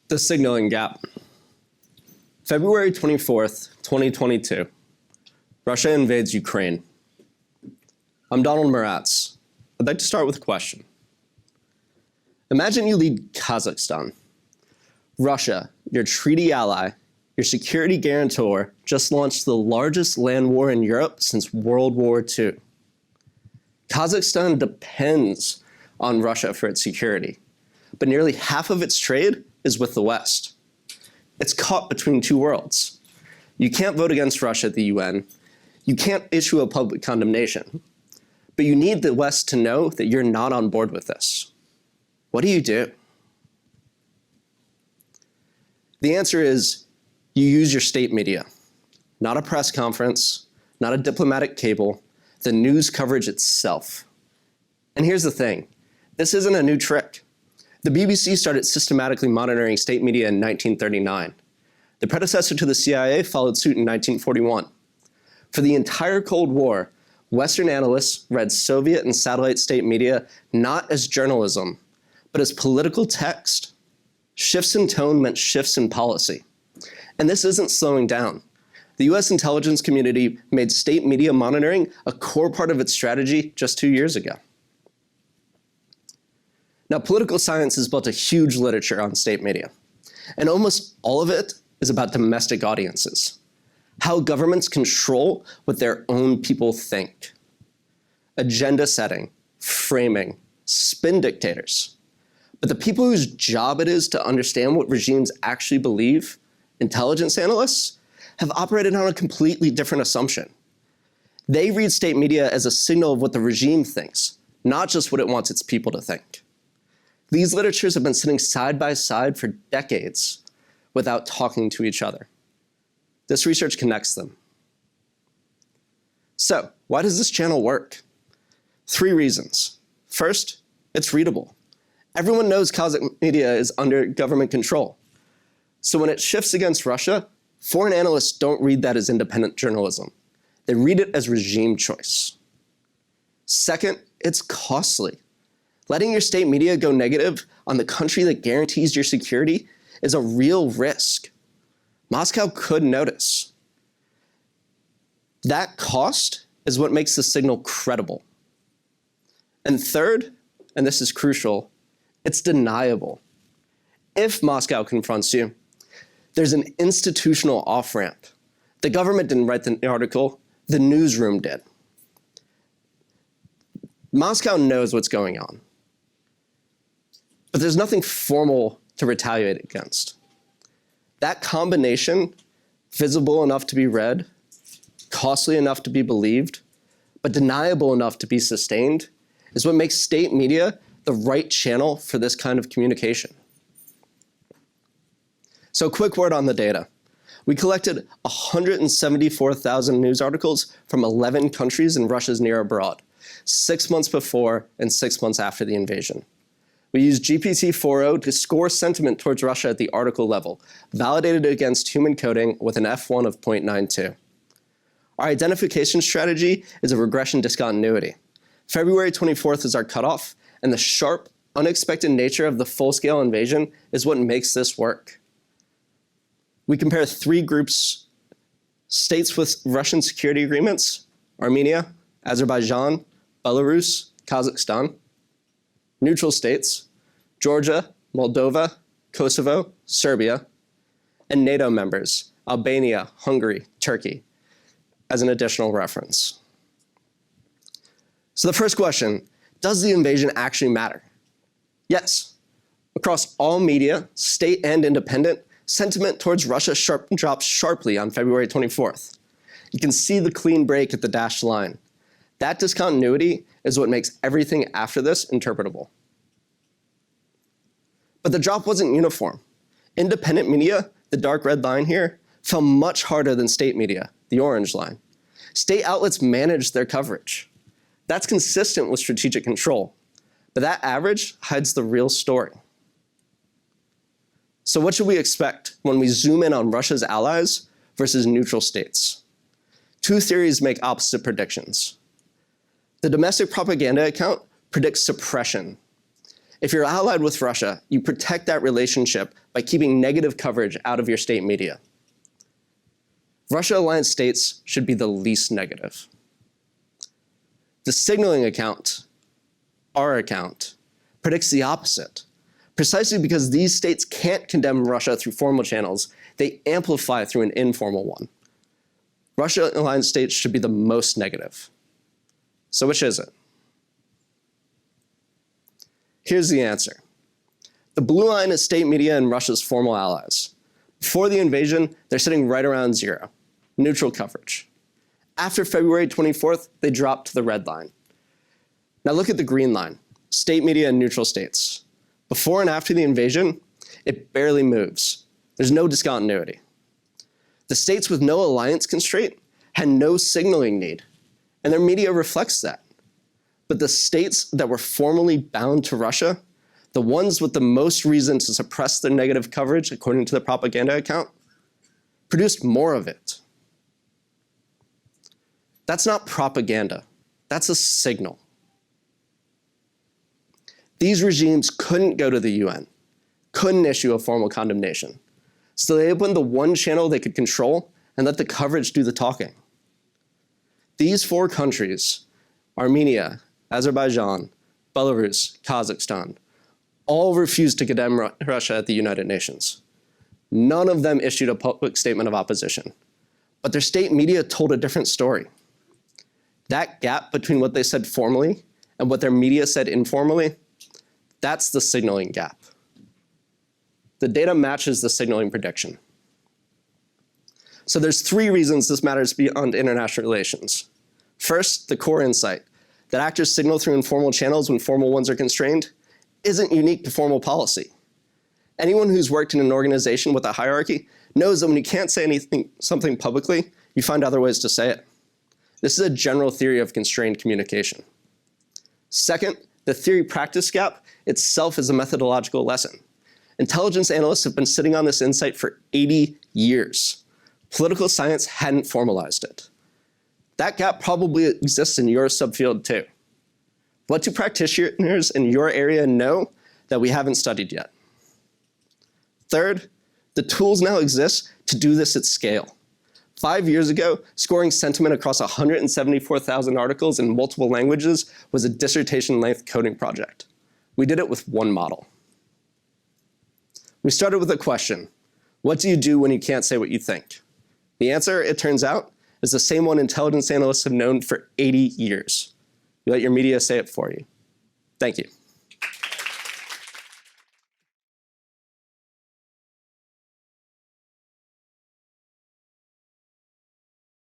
The signaling gap. February 24th, 2022. Russia invades Ukraine. I'm Donald Moratz. I'd like to start with a question. Imagine you lead Kazakhstan. Russia, your treaty ally, your security guarantor, just launched the largest land war in Europe since World War II. Kazakhstan depends on Russia for its security, but nearly half of its trade is with the West. It's caught between two worlds. You can't vote against Russia at the UN. You can't issue a public condemnation. But you need the West to know that you're not on board with this. What do you do? The answer is you use your state media. Not a press conference, not a diplomatic cable, the news coverage itself. And here's the thing, this isn't a new trick. The BBC started systematically monitoring state media in 1939. The predecessor to the CIA followed suit in 1941. For the entire Cold War, Western analysts read Soviet and satellite state media not as journalism, but as political text. Shifts in tone meant shifts in policy. And this isn't slowing down. The US intelligence community made state media monitoring a core part of its strategy just 2 years ago. Now, political science has built a huge literature on state media, and almost all of it is about domestic audiences, how governments control what their own people think. Agenda setting, framing, spin dictators. But the people whose job it is to understand what regimes actually believe, intelligence analysts, have operated on a completely different assumption. They read state media as a signal of what the regime thinks, not just what it wants its people to think. These literatures have been sitting side by side for decades without talking to each other. This research connects them. So, why does this channel work? 3 reasons. First, it's readable. Everyone knows Kazakh media is under government control. So when it shifts against Russia, foreign analysts don't read that as independent journalism. They read it as regime choice. Second, it's costly. Letting your state media go negative on the country that guarantees your security is a real risk. Moscow could notice. That cost is what makes the signal credible. And third, and this is crucial, it's deniable. If Moscow confronts you, there's an institutional off-ramp. The government didn't write the article, the newsroom did. Moscow knows what's going on. But there's nothing formal to retaliate against. That combination, visible enough to be read, costly enough to be believed, but deniable enough to be sustained, is what makes state media the right channel for this kind of communication. So a quick word on the data. We collected 174,000 news articles from 11 countries in Russia's near abroad, 6 months before and 6 months after the invasion. We used GPT-4o to score sentiment towards Russia at the article level, validated against human coding with an F1 of 0.92. Our identification strategy is a regression discontinuity. February 24th is our cutoff, and the sharp, unexpected nature of the full-scale invasion is what makes this work. We compare 3 groups: states with Russian security agreements, Armenia, Azerbaijan, Belarus, Kazakhstan; neutral states, Georgia, Moldova, Kosovo, Serbia; and NATO members, Albania, Hungary, Turkey, as an additional reference. So the first question, does the invasion actually matter? Yes. Across all media, state and independent, sentiment towards Russia dropped sharply on February 24th. You can see the clean break at the dashed line. That discontinuity is what makes everything after this interpretable. But the drop wasn't uniform. Independent media, the dark red line here, fell much harder than state media, the orange line. State outlets managed their coverage. That's consistent with strategic control, but that average hides the real story. So what should we expect when we zoom in on Russia's allies versus neutral states? 2 theories make opposite predictions. The domestic propaganda account predicts suppression. If you're allied with Russia, you protect that relationship by keeping negative coverage out of your state media. Russia-aligned states should be the least negative. The signaling account, our account, predicts the opposite. Precisely because these states can't condemn Russia through formal channels, they amplify through an informal one. Russia-aligned states should be the most negative. So which is it? Here's the answer. The blue line is state media and Russia's formal allies. Before the invasion, they're sitting right around 0, neutral coverage. After February 24th, they dropped to the red line. Now look at the green line, state media and neutral states. Before and after the invasion, it barely moves. There's no discontinuity. The states with no alliance constraint had no signaling need, and their media reflects that. But the states that were formally bound to Russia, the ones with the most reason to suppress their negative coverage, according to the propaganda account, produced more of it. That's not propaganda. That's a signal. These regimes couldn't go to the UN, couldn't issue a formal condemnation. So they opened the one channel they could control and let the coverage do the talking. These 4 countries, Armenia, Azerbaijan, Belarus, Kazakhstan, all refused to condemn Russia at the United Nations. None of them issued a public statement of opposition, but their state media told a different story. That gap between what they said formally and what their media said informally, that's the signaling gap. The data matches the signaling prediction. So there's 3 reasons this matters beyond international relations. First, the core insight that actors signal through informal channels when formal ones are constrained isn't unique to formal policy. Anyone who's worked in an organization with a hierarchy knows that when you can't say something publicly, you find other ways to say it. This is a general theory of constrained communication. Second, the theory-practice gap itself is a methodological lesson. Intelligence analysts have been sitting on this insight for 80 years. Political science hadn't formalized it. That gap probably exists in your subfield too. What do practitioners in your area know that we haven't studied yet? Third, the tools now exist to do this at scale. 5 years ago, scoring sentiment across 174,000 articles in multiple languages was a dissertation-length coding project. We did it with 1 model. We started with a question: what do you do when you can't say what you think? The answer, it turns out, is the same one intelligence analysts have known for 80 years. You let your media say it for you. Thank you.